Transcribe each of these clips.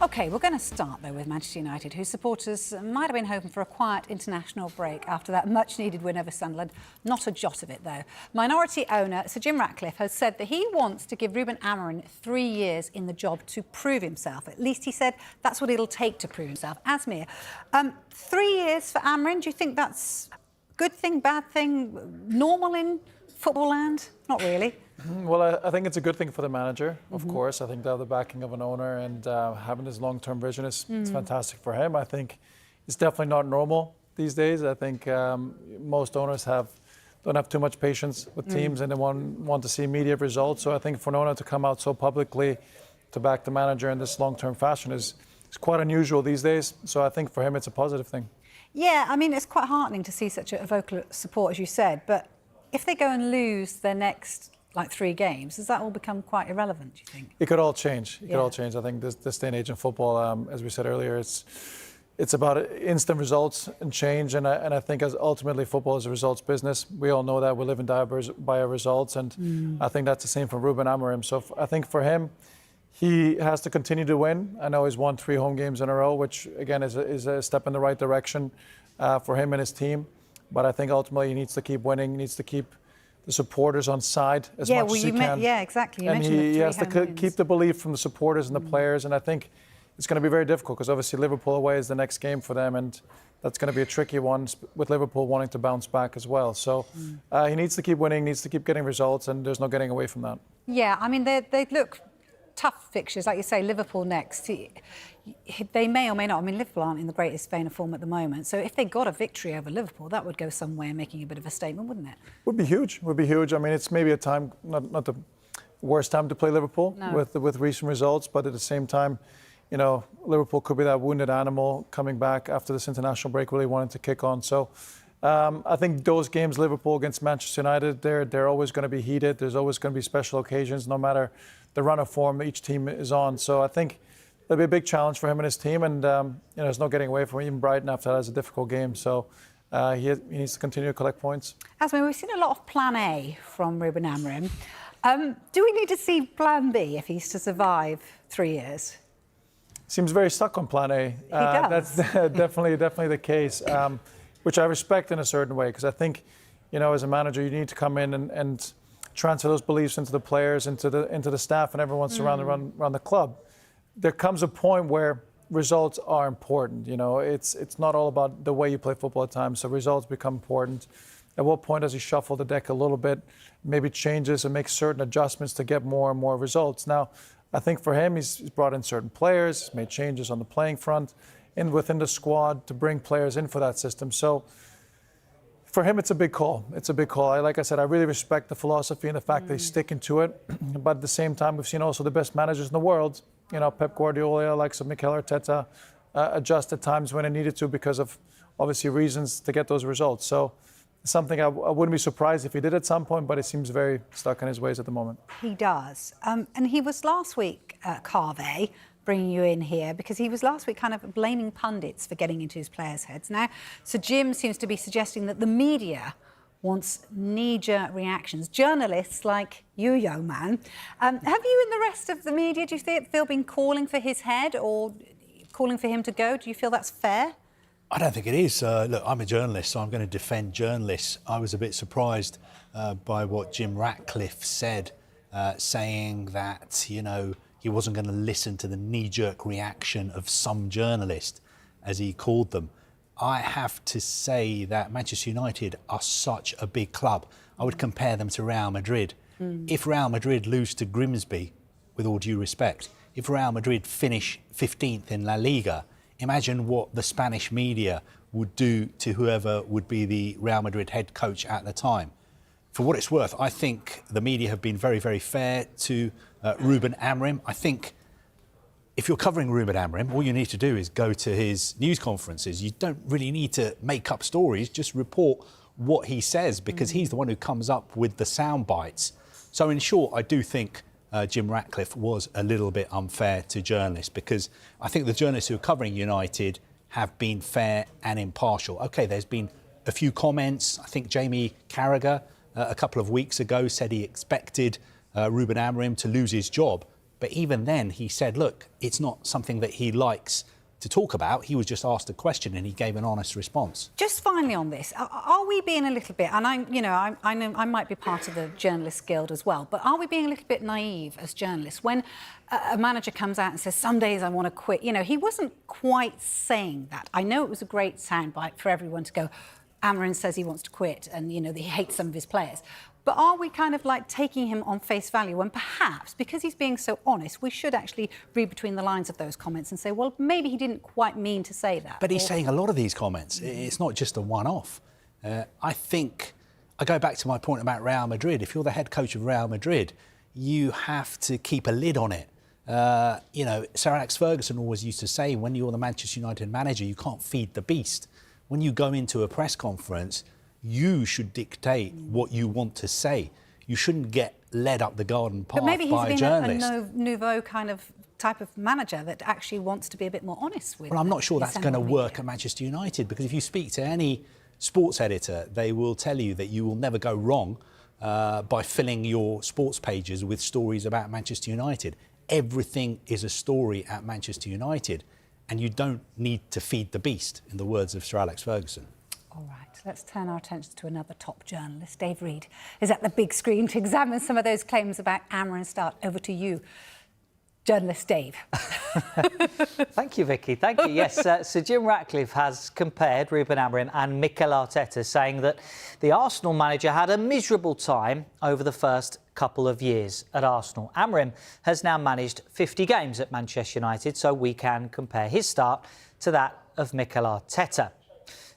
OK, we're going to start, though, with Manchester United, whose supporters might have been hoping for a quiet international break after that much-needed win over Sunderland. Not a jot of it, though. Minority owner Sir Jim Ratcliffe has said that he wants to give Reuben Amorim 3 years in the job to prove himself. At least he said that's what it'll take to prove himself. Asmir, 3 years for Amorim, do you think that's a good thing, bad thing, normal in football land? Not really. Well, I think it's a good thing for the manager, of course. I think to have the backing of an owner and having his long-term vision is it's fantastic for him. I think it's definitely not normal these days. I think most owners don't have too much patience with teams and they want to see immediate results. So I think for an owner to come out so publicly to back the manager in this long-term fashion is quite unusual these days. So I think for him it's a positive thing. Yeah, I mean, it's quite heartening to see such a vocal support, as you said. But if they go and lose their next 3 games, does that all become quite irrelevant, do you think? It could all change. It could all change. I think this day and age in football, as we said earlier, it's about instant results and change. And I think as ultimately football is a results business. We all know that. We live and die by our results. And I think that's the same for Reuben Amorim. So I think for him, he has to continue to win. I know he's won 3 home games in a row, which again is a step in the right direction for him and his team. But I think ultimately he needs to keep winning. He needs to keep the supporters on side as much as he can. Yeah, exactly. You and mentioned he has to wins. keep the belief from the supporters and the players. And I think it's going to be very difficult because obviously Liverpool away is the next game for them. And that's going to be a tricky one with Liverpool wanting to bounce back as well. So he needs to keep winning, needs to keep getting results, and there's no getting away from that. Yeah, I mean, they look tough fixtures, like you say, Liverpool next. They may or may not. I mean, Liverpool aren't in the greatest vein of form at the moment. So if they got a victory over Liverpool, that would go some way in making a bit of a statement, wouldn't it? Would be huge. Would be huge. I mean, it's maybe a time, not the worst time to play Liverpool with recent results, but at the same time, you know, Liverpool could be that wounded animal coming back after this international break, really wanting to kick on. So I think those games, Liverpool against Manchester United, they're always going to be heated. There's always going to be special occasions, no matter the run of form each team is on. So I think it'll be a big challenge for him and his team, and you know, there's no getting away from it. Even Brighton after that is a difficult game, so he needs to continue to collect points. Asmir, we've seen a lot of Plan A from Reuben Amorim. Do we need to see Plan B if he's to survive 3 years? Seems very stuck on Plan A. He does. That's definitely the case, which I respect in a certain way, because I think, you know, as a manager, you need to come in and transfer those beliefs into the players, into the staff, and everyone surrounding around the club. There comes a point where results are important. You know, it's not all about the way you play football at times. So results become important. At what point does he shuffle the deck a little bit, maybe changes and makes certain adjustments to get more and more results? Now, I think for him, he's brought in certain players, he's made changes on the playing front and within the squad to bring players in for that system. So for him, it's a big call. It's a big call. Like I said, I really respect the philosophy and the fact that he's sticking to it. But at the same time, we've seen also the best managers in the world, you know, Pep Guardiola, likes of Mikel Arteta, adjust at times when it needed to because of obviously reasons to get those results. So something I wouldn't be surprised if he did at some point, but it seems very stuck in his ways at the moment. He does. And he was last week, Carve, bringing you in here, because he was last week kind of blaming pundits for getting into his players' heads. Now, Sir Jim seems to be suggesting that the media wants knee-jerk reactions. Journalists like you, young man. Have you and the rest of the media, do you feel, been calling for his head or calling for him to go? Do you feel that's fair? I don't think it is. Look, I'm a journalist, so I'm going to defend journalists. I was a bit surprised by what Jim Ratcliffe said, saying that, you know, he wasn't going to listen to the knee-jerk reaction of some journalist, as he called them. I have to say that Manchester United are such a big club. I would compare them to Real Madrid. If Real Madrid lose to Grimsby, with all due respect, if Real Madrid finish 15th in La Liga, imagine what the Spanish media would do to whoever would be the Real Madrid head coach at the time. For what it's worth, I think the media have been very, very fair to Reuben Amorim. I think if you're covering Reuben Amorim, all you need to do is go to his news conferences. You don't really need to make up stories, just report what he says, because he's the one who comes up with the sound bites. So in short, I do think Jim Ratcliffe was a little bit unfair to journalists, because I think the journalists who are covering United have been fair and impartial. OK, there's been a few comments. I think Jamie Carragher a couple of weeks ago said he expected Reuben Amorim to lose his job But even then, he said, look, it's not something that he likes to talk about. He was just asked a question and he gave an honest response. Just finally on this, are we being a little bit, and I know I might be part of the Journalists Guild as well, but are we being a little bit naive as journalists when a manager comes out and says, some days I want to quit? You know, he wasn't quite saying that. I know it was a great soundbite for everyone to go, Amorim says he wants to quit and, you know, he hates some of his players. But are we kind of like taking him on face value when perhaps, because he's being so honest, we should actually read between the lines of those comments and say, well, maybe he didn't quite mean to say that. But he's saying a lot of these comments. It's not just a one-off. I think, I go back to my point about Real Madrid. If you're the head coach of Real Madrid, you have to keep a lid on it. You know, Sir Alex Ferguson always used to say, when you're the Manchester United manager, you can't feed the beast. When you go into a press conference, you should dictate what you want to say. You shouldn't get led up the garden path by a journalist. But maybe he's been a nouveau kind of type of manager that actually wants to be a bit more honest with. Well, I'm not sure that's going to work at Manchester United, because if you speak to any sports editor, they will tell you that you will never go wrong by filling your sports pages with stories about Manchester United. Everything is a story at Manchester United, and you don't need to feed the beast, in the words of Sir Alex Ferguson. All right, let's turn our attention to another top journalist. Dave Reed is at the big screen to examine some of those claims about Amorim. Start over to you, journalist Dave. Thank you, Vicky. Thank you. Yes, Sir Jim Ratcliffe has compared Reuben Amorim and Mikel Arteta, saying that the Arsenal manager had a miserable time over the first couple of years at Arsenal. Amorim has now managed 50 games at Manchester United, so we can compare his start to that of Mikel Arteta.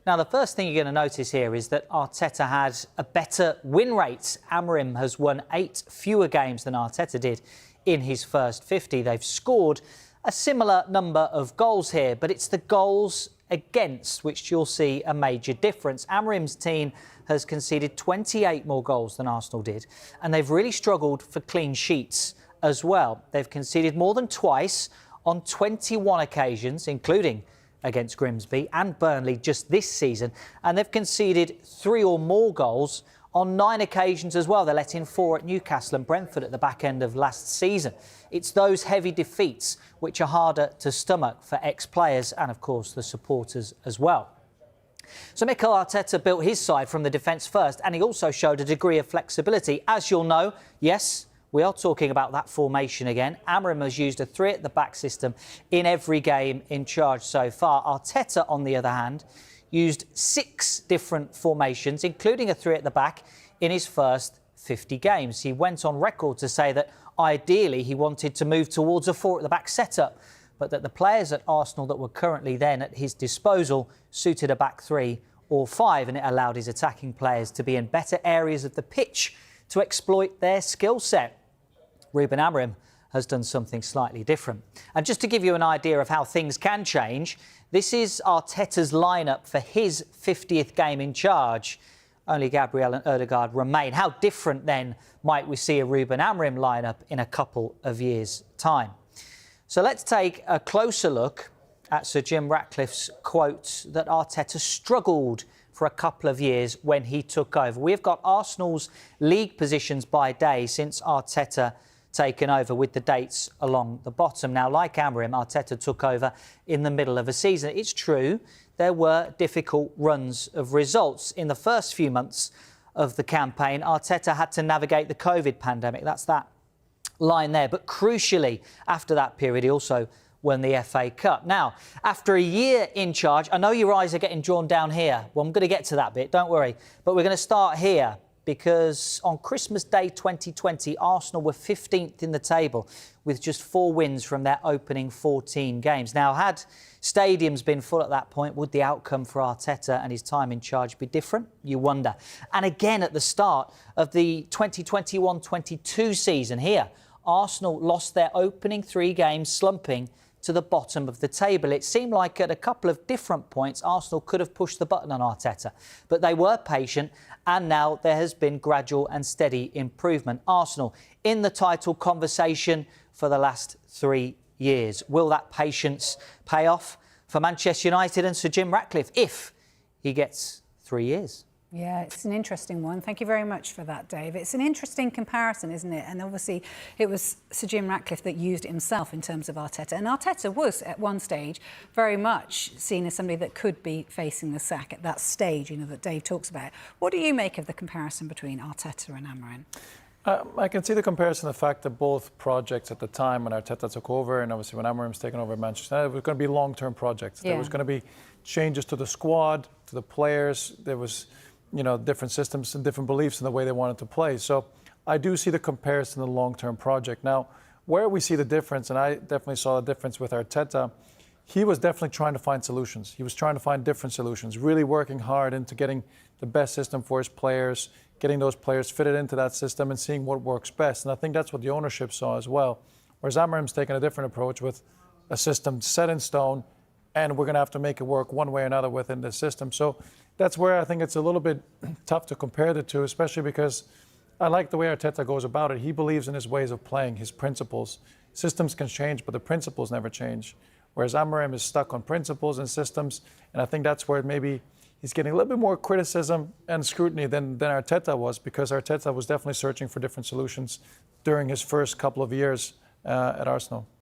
Now, the first thing you're going to notice here is that Arteta had a better win rate. Amorim has won 8 fewer games than Arteta did in his first 50. They've scored a similar number of goals here, but it's the goals against which you'll see a major difference. Amorim's team has conceded 28 more goals than Arsenal did, and they've really struggled for clean sheets as well. They've conceded more than twice on 21 occasions, including against Grimsby and Burnley just this season, and they've conceded 3 or more goals on 9 occasions as well. They let in 4 at Newcastle and Brentford at the back end of last season. It's those heavy defeats which are harder to stomach for ex-players and, of course, the supporters as well. So Mikel Arteta built his side from the defence first, and he also showed a degree of flexibility. As you'll know, yes, we are talking about that formation again. Amorim has used a 3 at the back system in every game in charge so far. Arteta, on the other hand, used 6 different formations, including a 3 at the back, in his first 50 games. He went on record to say that ideally he wanted to move towards a 4 at the back setup, but that the players at Arsenal that were currently then at his disposal suited a back 3 or 5, and it allowed his attacking players to be in better areas of the pitch to exploit their skill set. Reuben Amorim has done something slightly different. And just to give you an idea of how things can change, this is Arteta's lineup for his 50th game in charge. Only Gabriel and Ødegaard remain. How different then might we see a Reuben Amorim lineup in a couple of years' time? So let's take a closer look at Sir Jim Ratcliffe's quote that Arteta struggled for a couple of years when he took over. We've got Arsenal's league positions by day since Arteta taken over, with the dates along the bottom. Now, like Amorim, Arteta took over in the middle of a season. It's true, there were difficult runs of results. In the first few months of the campaign, Arteta had to navigate the COVID pandemic. That's that line there. But crucially, after that period, he also won the FA Cup. Now, after a year in charge, I know your eyes are getting drawn down here. Well, I'm going to get to that bit, don't worry. But we're going to start here, because on Christmas Day 2020, Arsenal were 15th in the table with just 4 wins from their opening 14 games. Now, had stadiums been full at that point, would the outcome for Arteta and his time in charge be different? You wonder. And again, at the start of the 2021-22 season here, Arsenal lost their opening 3 games, slumping to the bottom of the table. It seemed like at a couple of different points, Arsenal could have pushed the button on Arteta, but they were patient, and now there has been gradual and steady improvement. Arsenal in the title conversation for the last 3 years. Will that patience pay off for Manchester United and Sir Jim Ratcliffe if he gets 3 years? Yeah, it's an interesting one. Thank you very much for that, Dave. It's an interesting comparison, isn't it? And obviously it was Sir Jim Ratcliffe that used it himself in terms of Arteta. And Arteta was, at one stage, very much seen as somebody that could be facing the sack at that stage, you know, that Dave talks about. What do you make of the comparison between Arteta and Amorim? I can see the comparison, the fact that both projects at the time when Arteta took over and obviously when Amorim's taken over at Manchester United, it was going to be long-term projects. Yeah. There was going to be changes to the squad, to the players. There was, you know, different systems and different beliefs in the way they wanted to play. So I do see the comparison to the long-term project. Now, where we see the difference, and I definitely saw the difference with Arteta, he was definitely trying to find solutions. He was trying to find different solutions, really working hard into getting the best system for his players, getting those players fitted into that system and seeing what works best. And I think that's what the ownership saw as well. Whereas Amorim's taken a different approach with a system set in stone, and we're going to have to make it work one way or another within the system. So that's where I think it's a little bit tough to compare the two, especially because I like the way Arteta goes about it. He believes in his ways of playing, his principles. Systems can change, but the principles never change. Whereas Amorim is stuck on principles and systems, and I think that's where maybe he's getting a little bit more criticism and scrutiny than Arteta was, because Arteta was definitely searching for different solutions during his first couple of years at Arsenal.